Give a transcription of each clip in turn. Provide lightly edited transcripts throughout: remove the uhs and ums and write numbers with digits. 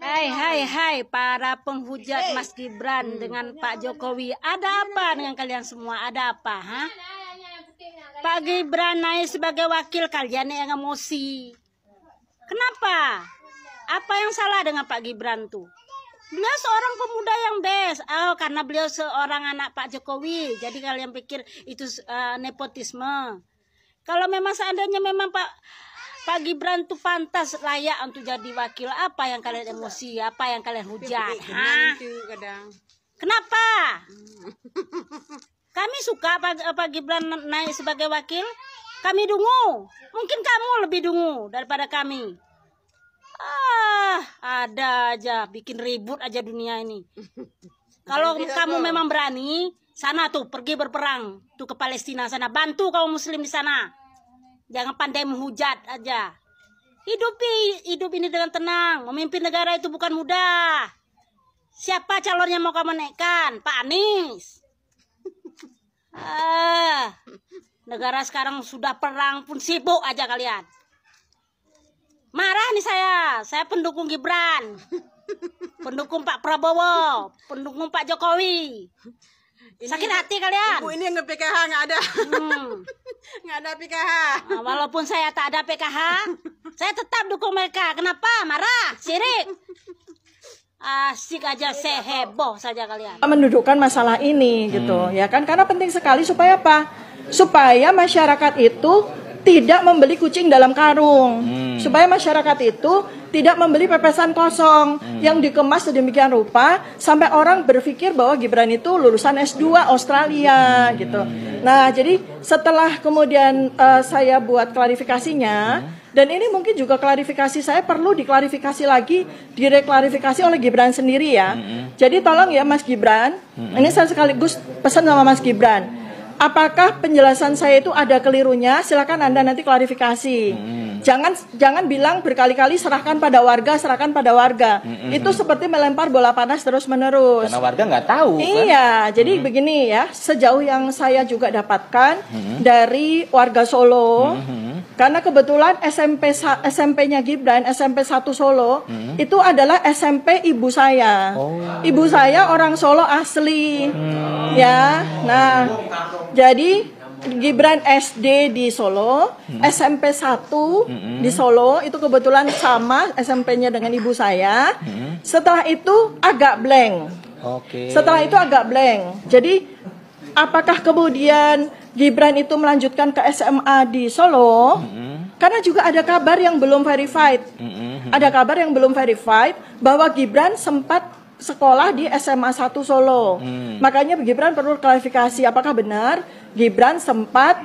Hai para penghujat Mas Gibran dengan Pak Jokowi. Ada apa dengan kalian semua? Ada apa? Pak Gibran naik sebagai wakil, kalian yang emosi. Kenapa? Apa yang salah dengan Pak Gibran tuh? Beliau seorang pemuda yang best. Karena beliau seorang anak Pak Jokowi. Jadi kalian pikir itu nepotisme. Kalau memang seandainya memang Pak Gibran tuh pantas layak untuk jadi wakil, apa yang kalian emosi? Apa yang kalian hujat? Kenapa? Kami suka Pak Gibran naik sebagai wakil. Kami dungu. Mungkin kamu lebih dungu daripada kami. Ada aja bikin ribut aja dunia ini. Kalau kamu memang berani, sana tuh pergi berperang tuh ke Palestina sana, bantu kaum muslim di sana. Jangan pandai menghujat aja. Hidup ini dengan tenang. Memimpin negara itu bukan mudah. Siapa calonnya mau kamu naikkan? Pak Anies. Negara sekarang sudah perang pun sibuk aja kalian. Marah nih saya pendukung Gibran, pendukung Pak Prabowo, pendukung Pak Jokowi. Sakit hati kalian. Ibu ini yang PKH nggak ada, nggak ada PKH. Walaupun saya tak ada PKH, saya tetap dukung mereka. Kenapa? Marah, sirik. Asik aja, seheboh saja kalian. Mendudukkan masalah ini gitu, ya kan? Karena penting sekali supaya apa? Supaya masyarakat itu tidak membeli kucing dalam karung, supaya masyarakat itu tidak membeli pepesan kosong yang dikemas sedemikian rupa sampai orang berpikir bahwa Gibran itu lulusan S2 Australia gitu. Nah, jadi setelah kemudian saya buat klarifikasinya, dan ini mungkin juga klarifikasi saya perlu diklarifikasi lagi, direklarifikasi oleh Gibran sendiri ya. Jadi tolong ya Mas Gibran, ini saya sekaligus pesan sama Mas Gibran. Apakah penjelasan saya itu ada kelirunya? Silakan Anda nanti klarifikasi. Jangan bilang berkali-kali serahkan pada warga. Itu seperti melempar bola panas terus-menerus. Karena warga nggak tahu. Iya, jadi begini ya. Sejauh yang saya juga dapatkan dari warga Solo, karena kebetulan SMP-nya Gibran, SMP 1 Solo, itu adalah SMP ibu saya. Ibu saya orang Solo asli. Ya, nah. Jadi Gibran SD di Solo, SMP 1 di Solo, itu kebetulan sama SMP-nya dengan ibu saya. Setelah itu agak blank. Jadi apakah kemudian Gibran itu melanjutkan ke SMA di Solo? Karena juga ada kabar yang belum verified. Ada kabar yang belum verified bahwa Gibran sempat sekolah di SMA 1 Solo. Makanya Gibran perlu klarifikasi apakah benar Gibran sempat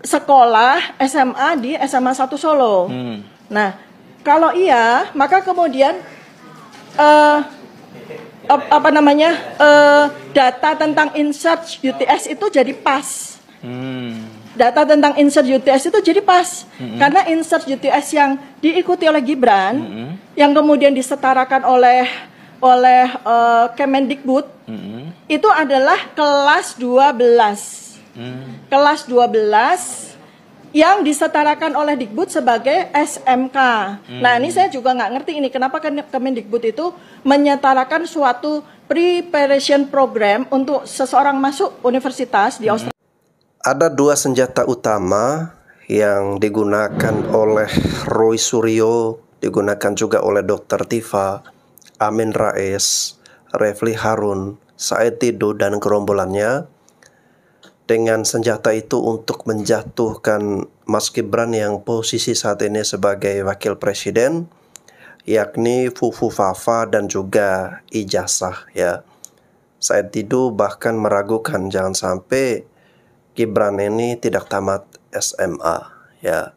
sekolah SMA di SMA 1 Solo. Nah, kalau iya, maka kemudian data tentang insert UTS itu jadi pas. Data tentang insert UTS itu jadi pas. Karena insert UTS yang diikuti oleh Gibran, yang kemudian disetarakan oleh Kemendikbud, itu adalah kelas 12. Kelas 12 yang disetarakan oleh Dikbud sebagai SMK. Nah, ini saya juga nggak ngerti ini kenapa Kemendikbud itu menyetarakan suatu preparation program untuk seseorang masuk universitas di Australia. Ada dua senjata utama yang digunakan oleh Roy Suryo, digunakan juga oleh Dr. Tifa, Amin Rais, Refli Harun, Said Tidu dan gerombolannya dengan senjata itu untuk menjatuhkan Mas Gibran yang posisi saat ini sebagai wakil presiden, yakni Fufu Fafa dan juga ijazah ya. Said Tidu bahkan meragukan jangan sampai Gibran ini tidak tamat SMA ya.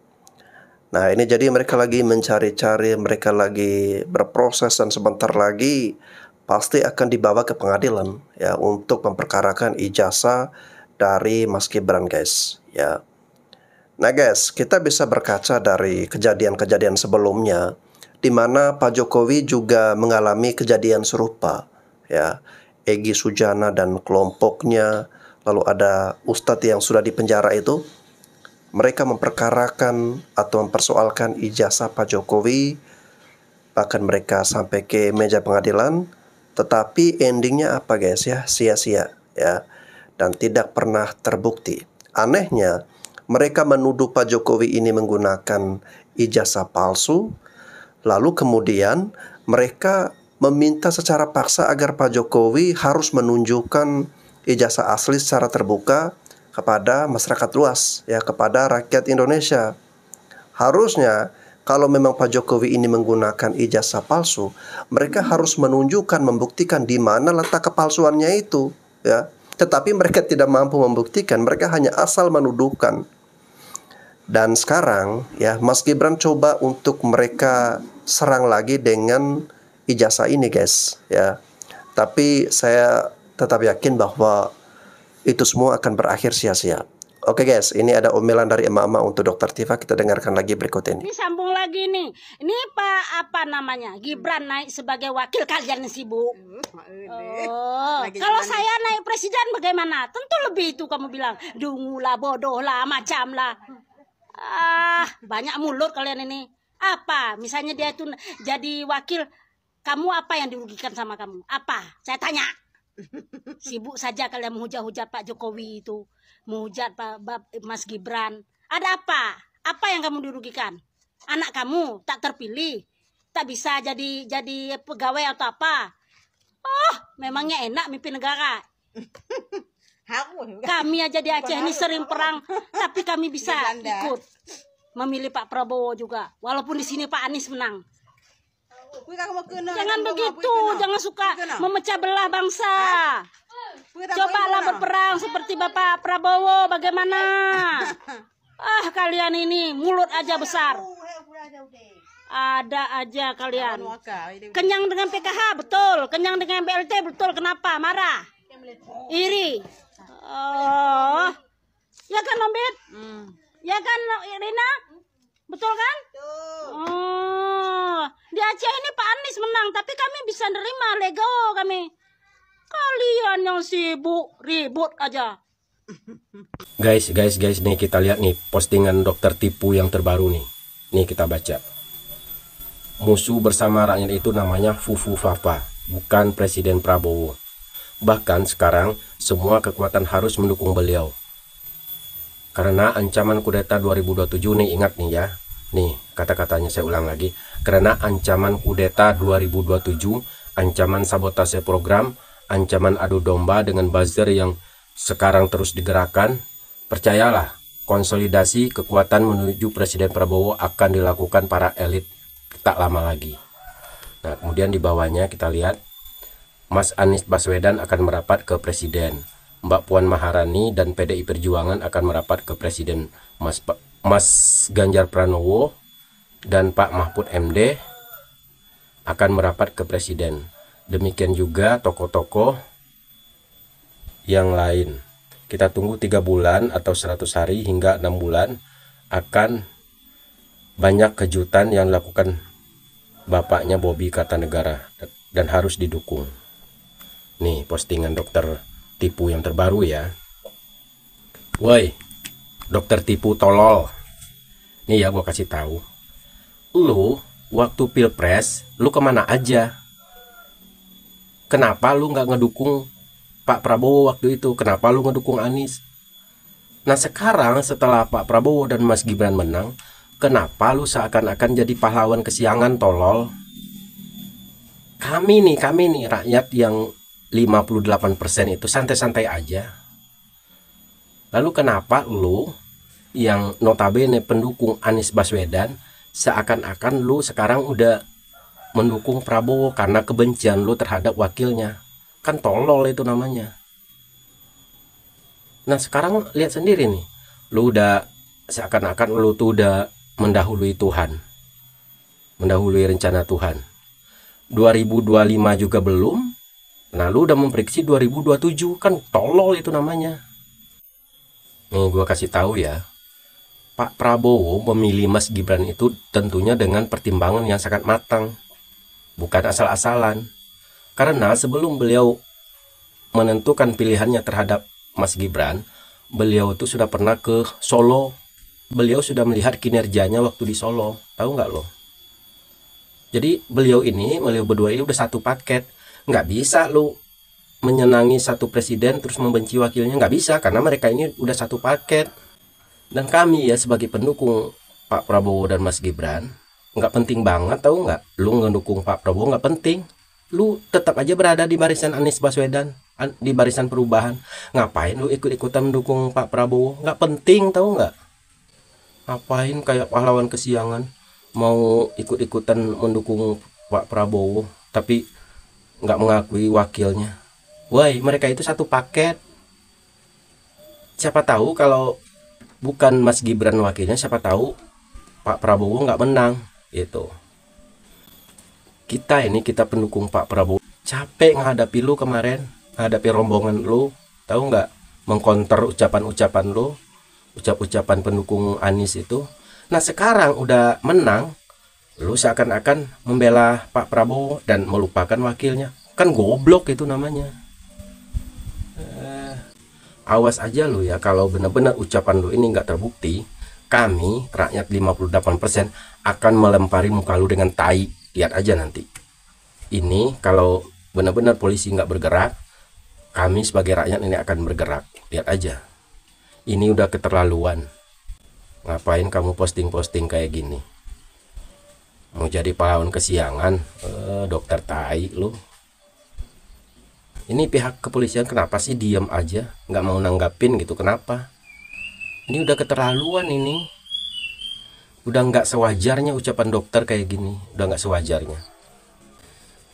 Nah, ini jadi mereka lagi mencari-cari, mereka lagi berproses dan sebentar lagi pasti akan dibawa ke pengadilan ya untuk memperkarakan ijazah dari Mas Gibran guys ya. Nah guys, kita bisa berkaca dari kejadian-kejadian sebelumnya di mana Pak Jokowi juga mengalami kejadian serupa ya. Egy Sujana dan kelompoknya, lalu ada Ustadz yang sudah dipenjara itu. Mereka memperkarakan atau mempersoalkan ijazah Pak Jokowi bahkan mereka sampai ke meja pengadilan, tetapi endingnya apa guys ya? Sia-sia ya, dan tidak pernah terbukti. Anehnya, mereka menuduh Pak Jokowi ini menggunakan ijazah palsu, lalu kemudian mereka meminta secara paksa agar Pak Jokowi harus menunjukkan ijazah asli secara terbuka kepada masyarakat luas, ya, kepada rakyat Indonesia. Harusnya kalau memang Pak Jokowi ini menggunakan ijazah palsu, mereka harus menunjukkan, membuktikan di mana letak kepalsuannya itu, ya. Tetapi mereka tidak mampu membuktikan, mereka hanya asal menuduhkan. Dan sekarang ya, Mas Gibran coba untuk mereka serang lagi dengan ijazah ini guys, ya. Tapi saya tetap yakin bahwa itu semua akan berakhir sia-sia. Oke guys, ini ada omelan dari emak-emak untuk Dokter Tifa. Kita dengarkan lagi berikut ini. Ini sambung lagi nih. Ini Pak apa namanya? Gibran naik sebagai wakil kalian sih, Bu. Oh, kalau saya naik presiden bagaimana? Tentu lebih itu kamu bilang. Dungu lah, bodoh lah, macam lah. Banyak mulut kalian ini. Apa? Misalnya dia itu jadi wakil, kamu apa yang dirugikan sama kamu? Apa? Saya tanya. Sibuk saja kalian menghujat-hujat Pak Jokowi itu. Menghujat Pak Mas Gibran. Ada apa? Apa yang kamu dirugikan? Anak kamu tak terpilih, tak bisa jadi pegawai atau apa? Oh, memangnya enak mimpin negara. Kami aja di Aceh ini sering perang, tapi kami bisa ikut memilih Pak Prabowo juga. Walaupun di sini Pak Anies menang. Jangan begitu, jangan suka memecah belah bangsa. Cobalah berperang seperti Bapak Prabowo, bagaimana? Kalian ini mulut aja besar. Ada aja kalian. Kenyang dengan PKH, betul. Kenyang dengan BLT, betul. Kenapa? Marah? Iri? Oh, ya kan Nombit? Ya kan Irina? Betul kan? Oh, di Aceh ini Pak Anies menang, tapi kami bisa nerima, legowo kami. Kalian yang sibuk ribut aja. Guys, nih kita lihat nih postingan Dokter Tipu yang terbaru nih. Nih kita baca. Musuh bersama rakyat itu namanya Fufu Fafa, bukan Presiden Prabowo. Bahkan sekarang semua kekuatan harus mendukung beliau. Karena ancaman kudeta 2027 nih, ingat nih ya. Nih kata-katanya saya ulang lagi. Karena ancaman kudeta 2027, ancaman sabotase program, ancaman adu domba dengan buzzer yang sekarang terus digerakkan, percayalah, konsolidasi kekuatan menuju Presiden Prabowo akan dilakukan para elit tak lama lagi. Nah, kemudian di bawahnya kita lihat Mas Anies Baswedan akan merapat ke Presiden, Mbak Puan Maharani dan PDI Perjuangan akan merapat ke Presiden, Mas Ganjar Pranowo dan Pak Mahfud MD akan merapat ke Presiden. Demikian juga tokoh-tokoh yang lain. Kita tunggu 3 bulan atau 100 hari hingga 6 bulan akan banyak kejutan yang dilakukan bapaknya Bobi Kartanegara dan harus didukung. Nih postingan Dokter Tipu yang terbaru ya. Woi, Dokter Tipu tolol. Nih ya gua kasih tahu. Lu waktu Pilpres lu kemana aja? Kenapa lu nggak ngedukung Pak Prabowo waktu itu? Kenapa lu ngedukung Anies? Nah sekarang setelah Pak Prabowo dan Mas Gibran menang, kenapa lu seakan-akan jadi pahlawan kesiangan, tolol? Kami nih rakyat yang 58% itu santai-santai aja. Lalu kenapa lu yang notabene pendukung Anies Baswedan seakan-akan lu sekarang udah mendukung Prabowo karena kebencian lu terhadap wakilnya? Kan tolol itu namanya. Nah sekarang lihat sendiri nih, lu udah seakan-akan lu tuh udah mendahului Tuhan, mendahului rencana Tuhan. 2025 juga belum, nah lu udah memprediksi 2027, kan tolol itu namanya. Nih gua kasih tahu ya, Pak Prabowo memilih Mas Gibran itu tentunya dengan pertimbangan yang sangat matang, bukan asal-asalan. Karena sebelum beliau menentukan pilihannya terhadap Mas Gibran, beliau itu sudah pernah ke Solo. Beliau sudah melihat kinerjanya waktu di Solo. Tahu nggak lo? Jadi beliau berdua ini udah satu paket. Nggak bisa lu menyenangi satu presiden terus membenci wakilnya, nggak bisa, karena mereka ini udah satu paket. Dan kami ya sebagai pendukung Pak Prabowo dan Mas Gibran, nggak penting banget, tahu nggak? Lu ngedukung Pak Prabowo nggak penting. Lu tetap aja berada di barisan Anies Baswedan, di barisan perubahan. Ngapain lu ikut-ikutan mendukung Pak Prabowo? Nggak penting, tahu nggak? Ngapain kayak pahlawan kesiangan mau ikut-ikutan mendukung Pak Prabowo tapi nggak mengakui wakilnya. Woi, mereka itu satu paket. Siapa tahu kalau bukan Mas Gibran wakilnya, siapa tahu Pak Prabowo nggak menang gitu. Kita pendukung Pak Prabowo capek menghadapi lu kemarin, menghadapi rombongan lu, tahu nggak, mengkonter ucapan-ucapan lu, ucapan pendukung Anies itu. Nah sekarang udah menang, lu seakan-akan membela Pak Prabowo dan melupakan wakilnya. Kan goblok itu namanya. Awas aja lu ya, kalau benar-benar ucapan lu ini nggak terbukti, kami rakyat 58% akan melempari muka lu dengan tai. Lihat aja nanti. Ini kalau benar-benar polisi nggak bergerak, kami sebagai rakyat ini akan bergerak. Lihat aja. Ini udah keterlaluan. Ngapain kamu posting-posting kayak gini? Mau jadi pahlawan kesiangan? Dokter tai lu. Ini pihak kepolisian kenapa sih diam aja, nggak mau nanggapin gitu, kenapa? Ini udah keterlaluan ini. Udah nggak sewajarnya ucapan dokter kayak gini, udah nggak sewajarnya.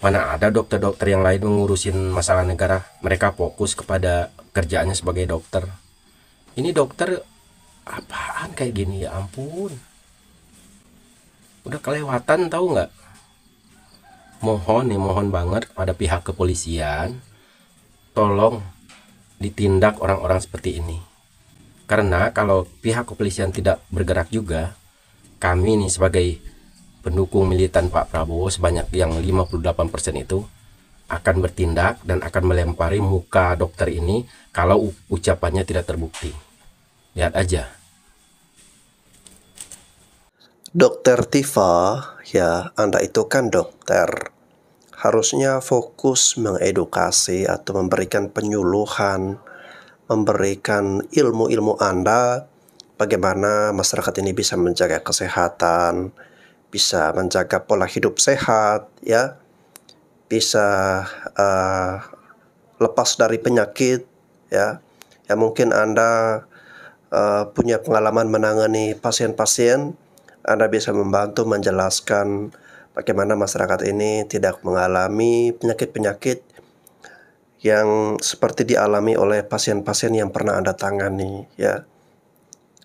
Mana ada dokter-dokter yang lain mengurusin masalah negara, mereka fokus kepada kerjaannya sebagai dokter. Ini dokter apaan kayak gini, ya ampun. Udah kelewatan, tahu nggak? Mohon banget pada pihak kepolisian, tolong ditindak orang-orang seperti ini. Karena kalau pihak kepolisian tidak bergerak juga, kami nih sebagai pendukung militan Pak Prabowo sebanyak yang 58% itu akan bertindak dan akan melempari muka dokter ini kalau ucapannya tidak terbukti. Lihat aja. Dokter Tifa, ya Anda itu kan dokter. Harusnya fokus mengedukasi atau memberikan penyuluhan, memberikan ilmu-ilmu Anda bagaimana masyarakat ini bisa menjaga kesehatan, bisa menjaga pola hidup sehat, ya, bisa lepas dari penyakit, ya. Ya mungkin Anda punya pengalaman menangani pasien-pasien, Anda bisa membantu menjelaskan bagaimana masyarakat ini tidak mengalami penyakit-penyakit yang seperti dialami oleh pasien-pasien yang pernah Anda tangani, ya.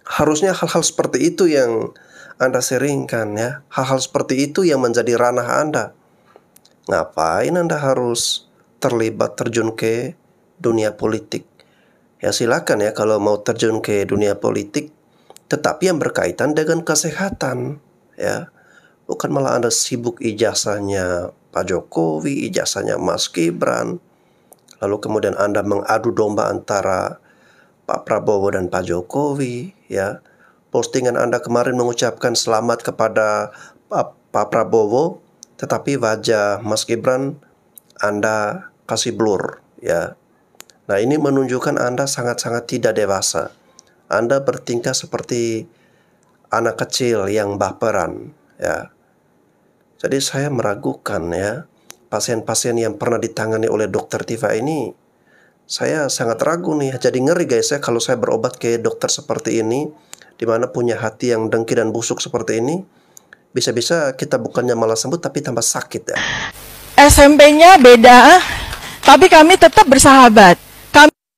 Harusnya hal-hal seperti itu yang Anda sharingkan, ya. Hal-hal seperti itu yang menjadi ranah Anda. Ngapain Anda harus terjun ke dunia politik? Ya silakan ya kalau mau terjun ke dunia politik, tetapi yang berkaitan dengan kesehatan, ya. Bukan malah Anda sibuk ijazahnya Pak Jokowi, ijazahnya Mas Gibran, lalu kemudian Anda mengadu domba antara Pak Prabowo dan Pak Jokowi, ya. Postingan Anda kemarin mengucapkan selamat kepada Pak Prabowo, tetapi wajah Mas Gibran Anda kasih blur, ya. Nah, ini menunjukkan Anda sangat-sangat tidak dewasa. Anda bertingkah seperti anak kecil yang baperan, ya. Jadi saya meragukan, ya, pasien-pasien yang pernah ditangani oleh dokter Tifa ini, saya sangat ragu nih. Jadi ngeri guys ya kalau saya berobat ke dokter seperti ini, di mana punya hati yang dengki dan busuk seperti ini, bisa-bisa kita bukannya malah sembuh tapi tambah sakit, ya. SMP-nya beda, tapi kami tetap bersahabat.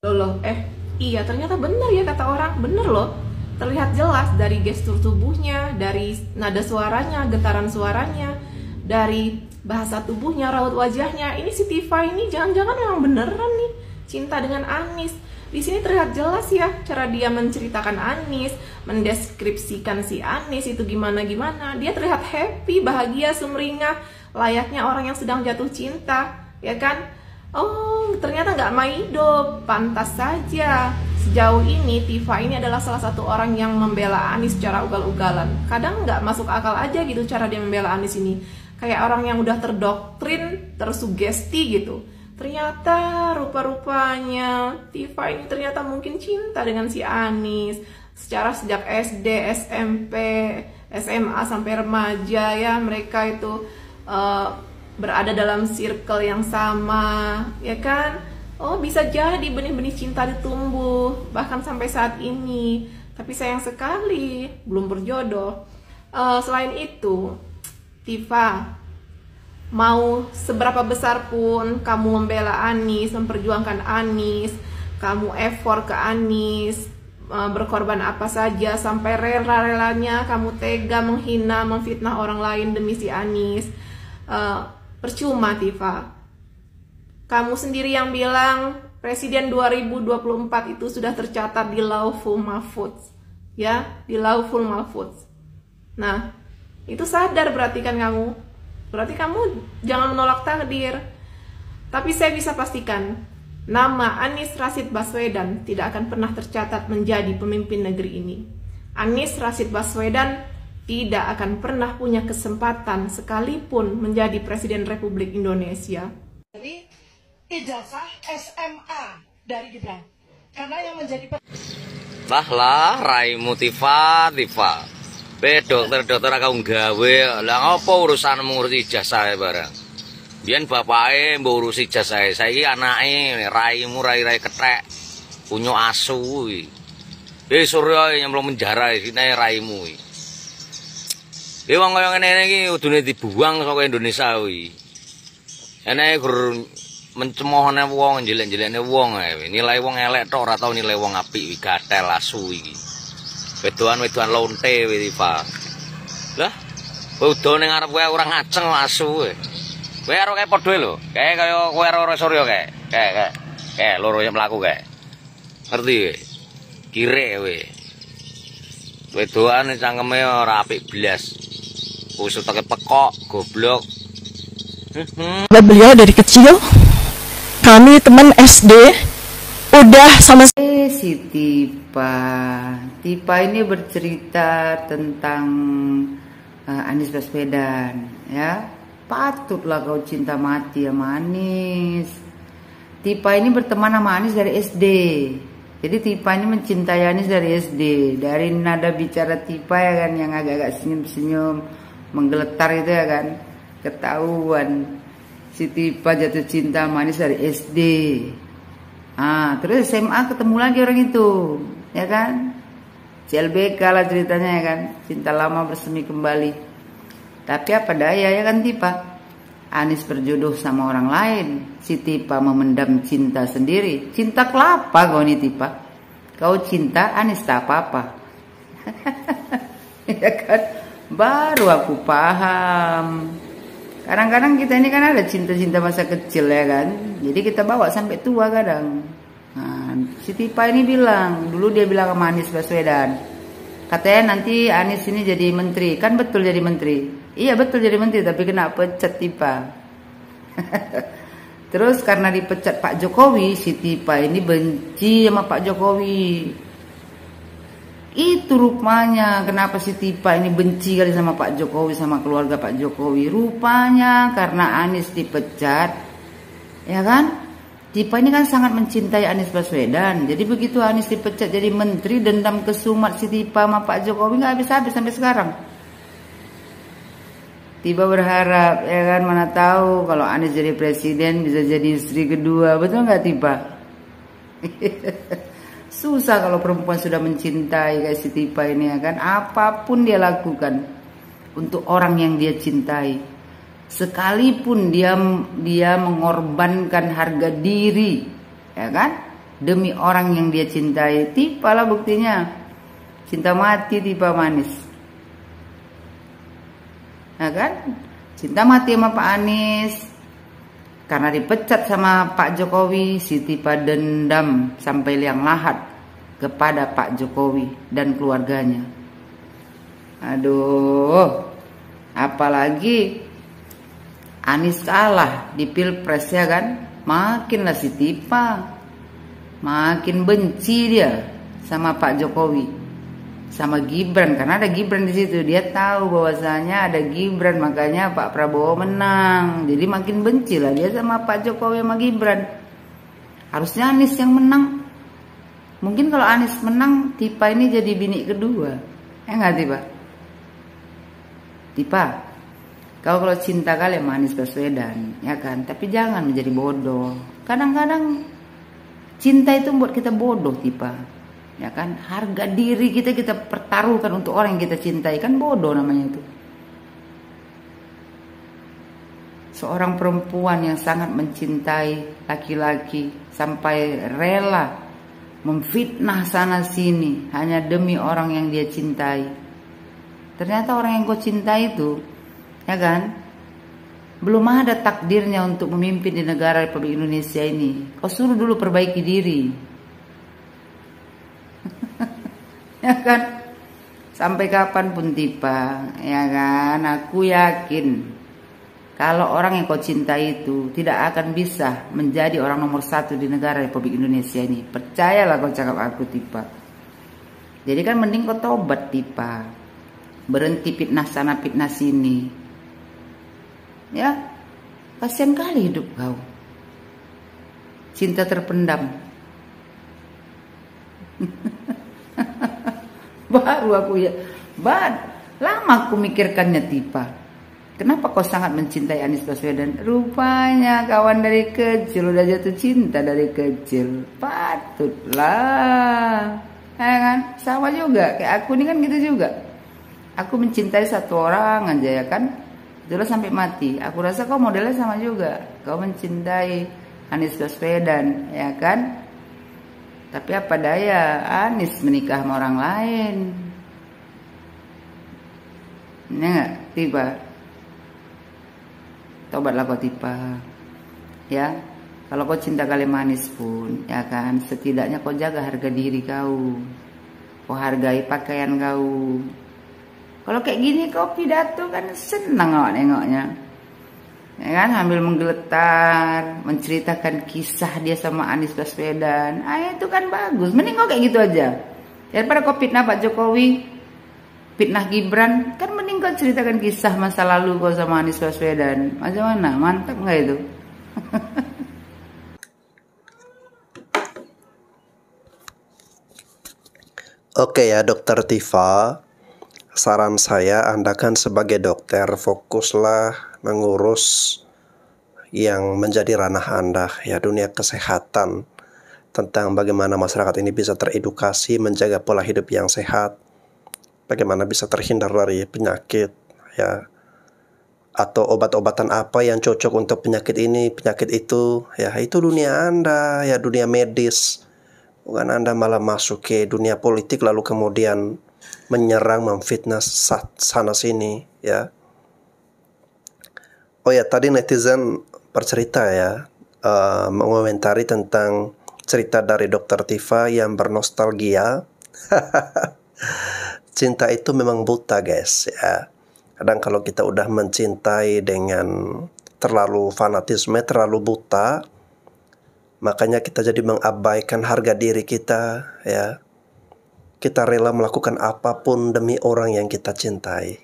Loh, iya ternyata benar ya kata orang, bener loh. Terlihat jelas dari gestur tubuhnya, dari nada suaranya, getaran suaranya, dari bahasa tubuhnya, raut wajahnya. Ini si Tifa ini jangan-jangan memang beneran nih cinta dengan Anies. Di sini terlihat jelas ya cara dia menceritakan Anies, mendeskripsikan si Anies itu gimana-gimana. Dia terlihat happy, bahagia, sumringah, layaknya orang yang sedang jatuh cinta, ya kan? Oh, ternyata nggak maido, pantas saja. Sejauh ini Tifa ini adalah salah satu orang yang membela Anies secara ugal-ugalan. Kadang nggak masuk akal aja gitu cara dia membela Anies ini. kayak orang yang udah terdoktrin, tersugesti gitu. Ternyata rupa-rupanya Tifa ini ternyata mungkin cinta dengan si Anies secara sejak SD, SMP, SMA sampai remaja ya, mereka itu berada dalam circle yang sama, ya kan? Oh, bisa jadi benih-benih cinta ditumbuh bahkan sampai saat ini. Tapi sayang sekali belum berjodoh. Selain itu, Tifa, mau seberapa besar pun kamu membela Anies, memperjuangkan Anies, kamu effort ke Anies, berkorban apa saja, sampai rela-relanya kamu tega menghina, memfitnah orang lain demi si Anies, percuma Tifa. Kamu sendiri yang bilang Presiden 2024 itu sudah tercatat di Lauhul Mahfuz, ya, di Lauhul Mahfuz. Nah, itu sadar berarti kan kamu. Berarti kamu jangan menolak takdir. Tapi saya bisa pastikan, nama Anies Rashid Baswedan tidak akan pernah tercatat menjadi pemimpin negeri ini. Anies Rashid Baswedan tidak akan pernah punya kesempatan sekalipun menjadi Presiden Republik Indonesia. Jadi ijazah SMA dari Gibran. Karena yang menjadi lah raimu Tifa. Dokter aku gawe, lah apa urusan ngurusi ijazah barang. Biyen bapake mbok urusi ijazah, saiki anake raimu rai kethek. Punyo asu kuwi. Surya nyemplung penjara sine raimu kuwi. Wong kaya ngene iki kudune dibuang saka Indonesia kuwi. Enek gur mencemohane wong, jelek-jelekne wong ae. Nilai wong elek tok ora tau nilai wong apik kuwi gatel asu iki. Wedoan-wedoan lonte kuwi Tifa. Lah, udo ning arep kowe ora ngaceng asu kowe. Kowe karo kae padha lho. Kae kaya kowe karo Surya kae. Kae loro yang mlaku kae. Ngerti kowe? Kirek kowe. Wedoan cangkeme ora apik blas. Usutake pekok, goblok. beliau dari kecil, kami teman SD, udah sama Si Tifa ini bercerita tentang Anies Baswedan, ya. Patutlah kau cinta mati sama Anies. Tifa ini berteman sama Anies dari SD. Jadi Tifa ini mencintai Anies dari SD. Dari nada bicara Tifa ya kan, yang agak-agak senyum-senyum, menggeletar itu ya kan, ketahuan si Tifa jatuh cinta sama Anies dari SD. Terus SMA ketemu lagi orang itu, ya kan? CLBK lah ceritanya ya kan, cinta lama bersemi kembali. Tapi apa daya ya kan Tifa, Anies berjodoh sama orang lain, si Tifa memendam cinta sendiri. Cinta kelapa kau nih Tifa, kau cinta Anies tak apa-apa. Ya kan, baru aku paham. Kadang-kadang kita ini kan ada cinta-cinta masa kecil ya kan, jadi kita bawa sampai tua kadang. Si Tifa ini bilang, dulu dia bilang sama Anies Baswedan, katanya nanti Anies ini jadi menteri. Kan betul jadi menteri, iya betul jadi menteri, tapi kena pecat Tifa. Terus karena dipecat Pak Jokowi, si Tifa ini benci sama Pak Jokowi. Itu rupanya kenapa si Tifa ini benci kali sama Pak Jokowi, sama keluarga Pak Jokowi. Rupanya karena Anies dipecat, ya kan? Tifa ini kan sangat mencintai Anies Baswedan. Jadi begitu Anies dipecat jadi menteri, dendam kesumat si Tifa sama Pak Jokowi nggak habis-habis sampai sekarang. Tifa berharap, ya kan, mana tahu kalau Anies jadi presiden bisa jadi istri kedua, betul nggak Tifa? Susah kalau perempuan sudah mencintai kayak si Tifa ini ya kan, apapun dia lakukan untuk orang yang dia cintai, sekalipun dia mengorbankan harga diri, ya kan, demi orang yang dia cintai. Tifa lah buktinya, cinta mati Tifa manis, ya kan, cinta mati sama Pak Anies. Karena dipecat sama Pak Jokowi, si Tifa dendam sampai liang lahat kepada Pak Jokowi dan keluarganya. Aduh, apalagi Anies kalah di Pilpres ya kan, makinlah si Tifa makin benci dia sama Pak Jokowi. sama Gibran, karena ada Gibran di situ. Dia tahu bahwasanya ada Gibran, makanya Pak Prabowo menang. Jadi makin benci lah dia sama Pak Jokowi sama Gibran. Harusnya Anies yang menang. Mungkin kalau Anies menang, Tipa ini jadi bini kedua. Enggak Tipa? Tipa, kalau cinta kali sama Anies Baswedan, ya kan? Tapi jangan menjadi bodoh. Kadang-kadang cinta itu membuat kita bodoh, Tipa. Ya kan, harga diri kita pertaruhkan untuk orang yang kita cintai, kan bodoh namanya itu. Seorang perempuan yang sangat mencintai laki-laki sampai rela memfitnah sana sini hanya demi orang yang dia cintai. Ternyata orang yang kau cintai itu, ya kan, belum ada takdirnya untuk memimpin di negara Republik Indonesia ini. Kau suruh dulu perbaiki diri. Ya kan, sampai kapanpun Tipa, ya kan, aku yakin kalau orang yang kau cintai itu tidak akan bisa menjadi orang nomor 1 di negara Republik Indonesia ini. Percayalah kau cakap aku, Tipa. Jadi kan mending kau tobat, Tipa. Berhenti fitnah sana fitnah sini. Ya, kasihan kali hidup kau. Cinta terpendam. Baru aku ya, lama aku mikirkannya, Tipa. Kenapa kau sangat mencintai Anies Baswedan? Rupanya kawan dari kecil, udah jatuh cinta dari kecil. Patutlah, ya kan? Sama juga kayak aku ini kan gitu juga. Aku mencintai satu orang aja, ya kan? Itulah sampai mati. Aku rasa kau modelnya sama juga. Kau mencintai Anies Baswedan, ya kan? Tapi apa daya, Anies menikah sama orang lain. Ini enggak, Tipa? Tobatlah kau, Tipa. Ya, kalau kau cinta kali Anies pun, ya kan, setidaknya kau jaga harga diri kau. Kau hargai pakaian kau. Kalau kayak gini kau pidato kan senang awak nengoknya. Ya kan, sambil menggeletar, menceritakan kisah dia sama Anies Baswedan. Itu kan bagus. Mending kau kayak gitu aja. Daripada kau fitnah Pak Jokowi, fitnah Gibran, kan mending kau ceritakan kisah masa lalu kau sama Anies Baswedan. Macam mana? Mantap nggak itu? Oke ya, Dokter Tifa. Saran saya, Anda kan sebagai dokter, fokuslah mengurus yang menjadi ranah Anda, ya, dunia kesehatan, tentang bagaimana masyarakat ini bisa teredukasi, menjaga pola hidup yang sehat, bagaimana bisa terhindar dari penyakit, ya, atau obat-obatan apa yang cocok untuk penyakit ini, penyakit itu, ya, itu dunia Anda, ya, dunia medis. Bukan Anda malah masuk ke dunia politik lalu kemudian menyerang, memfitnah sana sini, ya. Oh ya, tadi netizen bercerita ya, mengomentari tentang cerita dari Dokter Tifa yang bernostalgia. Cinta itu memang buta, guys, ya. Kadang kalau kita udah mencintai dengan terlalu fanatisme, terlalu buta, makanya kita jadi mengabaikan harga diri kita, ya. Kita rela melakukan apapun demi orang yang kita cintai.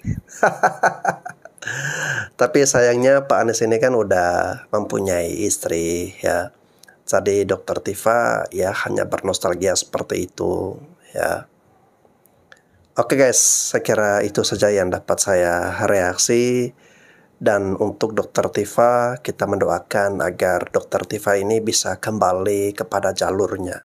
Tapi sayangnya Pak Anies ini kan udah mempunyai istri, ya. Jadi Dokter Tifa ya hanya bernostalgia seperti itu, ya. Oke guys, saya kira itu saja yang dapat saya reaksi. Dan untuk Dokter Tifa, kita mendoakan agar Dokter Tifa ini bisa kembali kepada jalurnya.